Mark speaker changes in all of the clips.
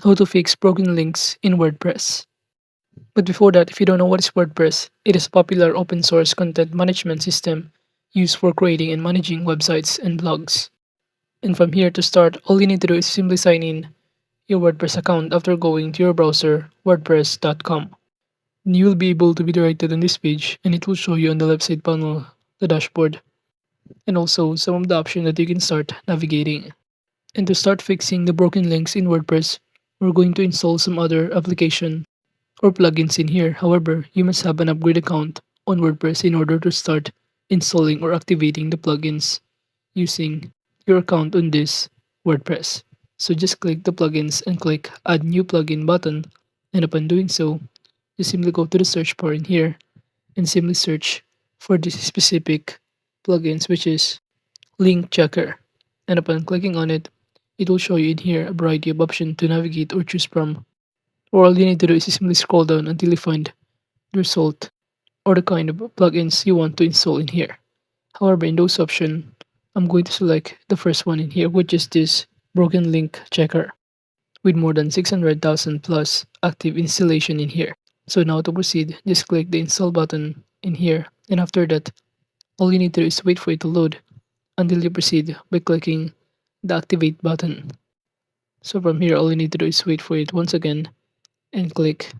Speaker 1: How to fix broken links in WordPress. But before that, if you don't know what is WordPress, it is a popular open source content management system used for creating and managing websites and blogs. And from here to start, all you need to do is simply sign in your WordPress account after going to your browser, wordpress.com. And you will be able to be directed on this page, and it will show you on the left side panel the dashboard and also some of the options that you can start navigating. And to start fixing the broken links in WordPress, we're going to install some other application or plugins in here. However, you must have an upgrade account on WordPress in order to start installing or activating the plugins using your account on this WordPress. So just click the plugins and click add new plugin button, and upon doing so, just simply go to the search bar in here and simply search for this specific plugins, which is link checker. And upon clicking on it, it will show you in here a variety of options to navigate or choose from. Or all you need to do is simply scroll down until you find the result or the kind of plugins you want to install in here. However, in those options, I'm going to select the first one in here, which is this broken link checker with more than 600,000 plus active installation in here. So now to proceed, just click the install button in here, and after that, all you need to do is wait for it to load until you proceed by clicking the activate button. So from here, all you need to do is wait for it once again and click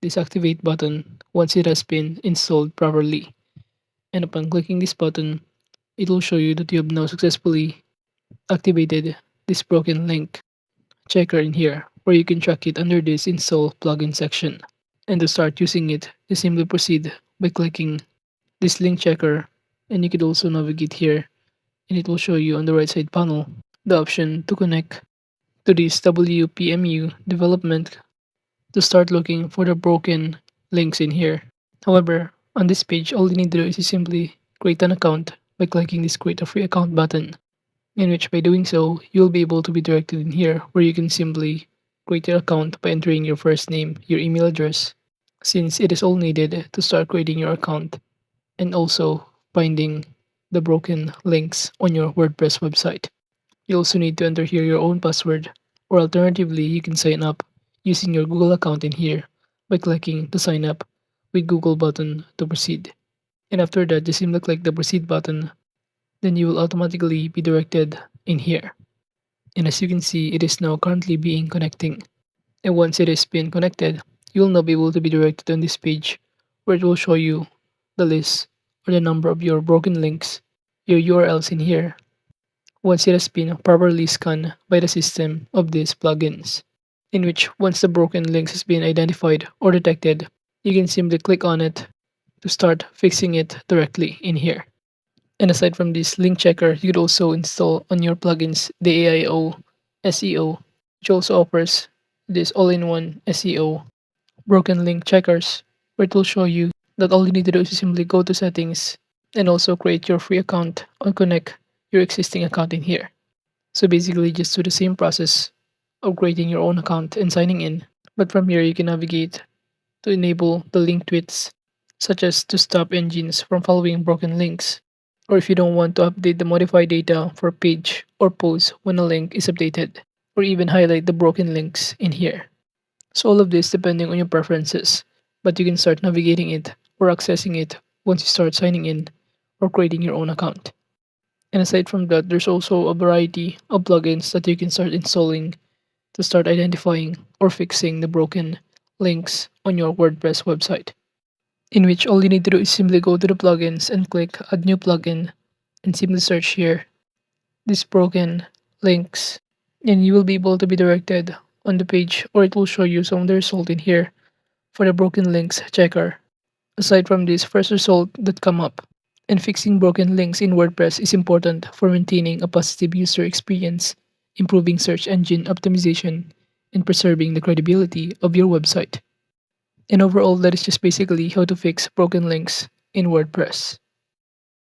Speaker 1: this activate button once it has been installed properly. And upon clicking this button, it will show you that you have now successfully activated this broken link checker in here, where you can track it under this install plugin section. And to start using it, you simply proceed by clicking this link checker, and you could also navigate here, and it will show you on the right side panel the option to connect to this WPMU development to start looking for the broken links in here. However, on this page, all you need to do is simply create an account by clicking this create a free account button, in which by doing so, you'll be able to be directed in here where you can simply create your account by entering your first name, your email address, since it is all needed to start creating your account, and also finding the broken links on your WordPress website. You also need to enter here your own password, or alternatively, you can sign up using your Google account in here by clicking the sign up with Google button to proceed. And after that, just simply click the proceed button, then you will automatically be directed in here. And as you can see, it is now currently being connecting. And once it has been connected, you will now be able to be directed on this page where it will show you the list or the number of your broken links, your URLs in here, once it has been properly scanned by the system of these plugins. In which, once the broken links has been identified or detected, you can simply click on it to start fixing it directly in here. And aside from this link checker, you could also install on your plugins the AIO SEO, which also offers this all-in-one SEO broken link checkers, where it will show you that all you need to do is simply go to settings and also create your free account or connect your existing account in here. So basically just do the same process of creating your own account and signing in. But from here you can navigate to enable the link tweets, such as to stop engines from following broken links, or if you don't want to update the modified data for page or post when a link is updated, or even highlight the broken links in here. So all of this depending on your preferences, but you can start navigating it or accessing it once you start signing in or creating your own account. And aside from that, there's also a variety of plugins that you can start installing to start identifying or fixing the broken links on your WordPress website. In which all you need to do is simply go to the plugins and click add new plugin and simply search here this broken links, and you will be able to be directed on the page, or it will show you some of the result in here for the broken links checker. Aside from this first result that come up, and fixing broken links in WordPress is important for maintaining a positive user experience, improving search engine optimization, and preserving the credibility of your website. And overall, that is just basically how to fix broken links in WordPress.